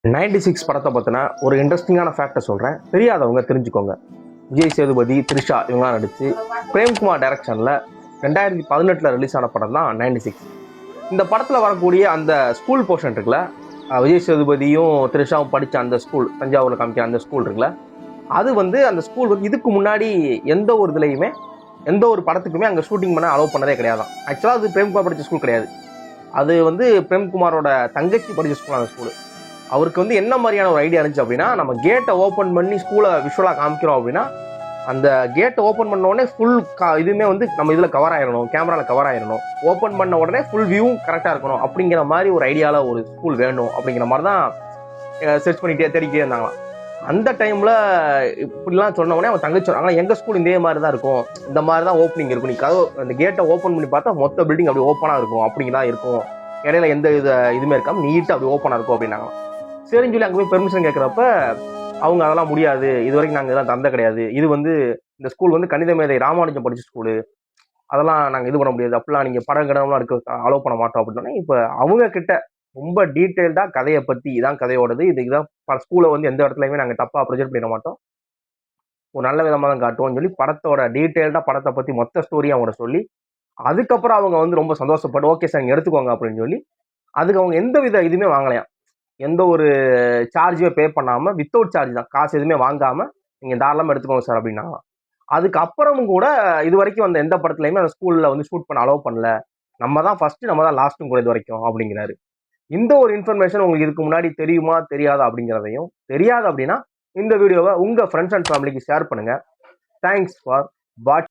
96 படத்தை பற்றின ஒரு இன்ட்ரெஸ்டிங்கான ஃபேக்டை சொல்கிறேன், தெரியாதவங்க தெரிஞ்சுக்கோங்க. விஜய் சேதுபதி, த்ரிஷா இவங்களாம் நடித்து பிரேம்குமார் டைரக்ஷனில் 2018 ரிலீஸ் ஆன படம் தான் 96. இந்த படத்தில் வரக்கூடிய அந்த ஸ்கூல் போர்ஷன் இருக்குல்ல, விஜய் சேதுபதியும் த்ரிஷாவும் படித்த அந்த ஸ்கூல், தஞ்சாவூரில் காமிக்கிற அந்த ஸ்கூல் இருக்குல்ல, அது வந்து அந்த ஸ்கூல் வந்து இதுக்கு முன்னாடி எந்த ஒரு இதுலையுமே எந்த ஒரு படத்துக்குமே அங்கே ஷூட்டிங் பண்ண அலோவ் பண்ணதே கிடையாது. ஆக்சுவலாக அது பிரேம்குமார் படித்த ஸ்கூல் கிடையாது, அது வந்து பிரேம்குமாரோட தங்கச்சி படித்த ஸ்கூல். அந்த ஸ்கூலு அவருக்கு வந்து என்ன மாதிரியான ஒரு ஐடியா இருந்துச்சு அப்படின்னா, நம்ம கேட்டை ஓப்பன் பண்ணி ஸ்கூலை விஷுவலாக காமிக்கிறோம் அப்படின்னா, அந்த கேட்டை ஓப்பன் பண்ண உடனே ஃபுல் இதுவுமே வந்து நம்ம இதில் கவர் ஆயிடணும், கேமராவில் கவர் ஆயிடணும், ஓப்பன் பண்ண உடனே ஃபுல் வியூவும் கரெக்டாக இருக்கணும் அப்படிங்கிற மாதிரி ஒரு ஐடியாவில் ஒரு ஸ்கூல் வேணும் அப்படிங்கிற மாதிரி தான் சர்ச் பண்ணிக்கிட்டே தேடிக்கிட்டே இருந்தாங்களாம். அந்த டைமில் இப்படிலாம் சொன்ன உடனே அவன் தங்கச்சி சொன்னாங்க, எங்கள் ஸ்கூல் இதே மாதிரி தான் இருக்கும், இந்த மாதிரி தான் ஓப்பனிங் இருக்கும், நீ கதவு அந்த கேட்டை ஓப்பன் பண்ணி பார்த்தா மொத்த பில்டிங் அப்படி ஓப்பனாக இருக்கும், அப்படிங்கதான் இருக்கும், இடையில எந்த இதுவுமே இருக்காம நீட்டாக அப்படி ஓப்பனாக இருக்கும் அப்படின்னாங்களாம். சரின்னு சொல்லி அங்கே போய் பெர்மிஷன் கேட்குறப்ப அவங்க அதெல்லாம் முடியாது, இது வரைக்கும் நாங்கள் இதெல்லாம் தந்த கிடையாது, இது வந்து இந்த ஸ்கூல் வந்து கணித மேதை ராமானுஜம் படித்த ஸ்கூலு, அதெல்லாம் நாங்கள் இது பண்ண முடியாது, அப்படிலாம் நீங்கள் படம் கிடம்லாம் இருக்க அலோவ் பண்ண மாட்டோம் அப்படின்னா, இப்போ அவங்க கிட்ட ரொம்ப டீட்டெயில்டாக கதையை பற்றி இதான் கதையோடது, இதுதான் ஸ்கூலை வந்து எந்த இடத்துலையுமே நாங்கள் தப்பாக ப்ரொஜெக்ட் பண்ணிட மாட்டோம், ஒரு நல்ல விதமாக தான் காட்டுவோம்னு சொல்லி படத்தோட டீட்டெயில்டாக படத்தை பற்றி மொத்த ஸ்டோரியை அவங்க சொல்லி, அதுக்கப்புறம் அவங்க வந்து ரொம்ப சந்தோஷப்பட்டு ஓகே சார் நீங்கள் எடுத்துக்கோங்க அப்படின்னு சொல்லி, அதுக்கு அவங்க எந்த வித இதுவுமே வாங்கலையாம், எந்த ஒரு சார்ஜுமே பே பண்ணாம வித்தவுட் சார்ஜ் தான், காசு எதுவுமே வாங்காம நீங்க தாராளமா எடுத்துக்கோங்க சார் அப்படின்னாங்க. அதுக்கப்புறமும் கூட இது வரைக்கும் அந்த எந்த படத்துலையுமே அந்த ஸ்கூல்ல வந்து ஷூட் பண்ண அலோவ் பண்ணல, நம்ம தான் ஃபர்ஸ்ட் நம்ம தான் லாஸ்ட்டும் கூட இது வரைக்கும் அப்படிங்கிறாரு. இந்த ஒரு இன்ஃபர்மேஷன் உங்களுக்கு இதுக்கு முன்னாடி தெரியுமா தெரியாதா அப்படிங்கிறதையும், தெரியாது அப்படின்னா இந்த வீடியோவை உங்க ஃப்ரெண்ட்ஸ் அண்ட் ஃபேமிலிக்கு ஷேர் பண்ணுங்க. தேங்க்ஸ் ஃபார் வாட்சிங்.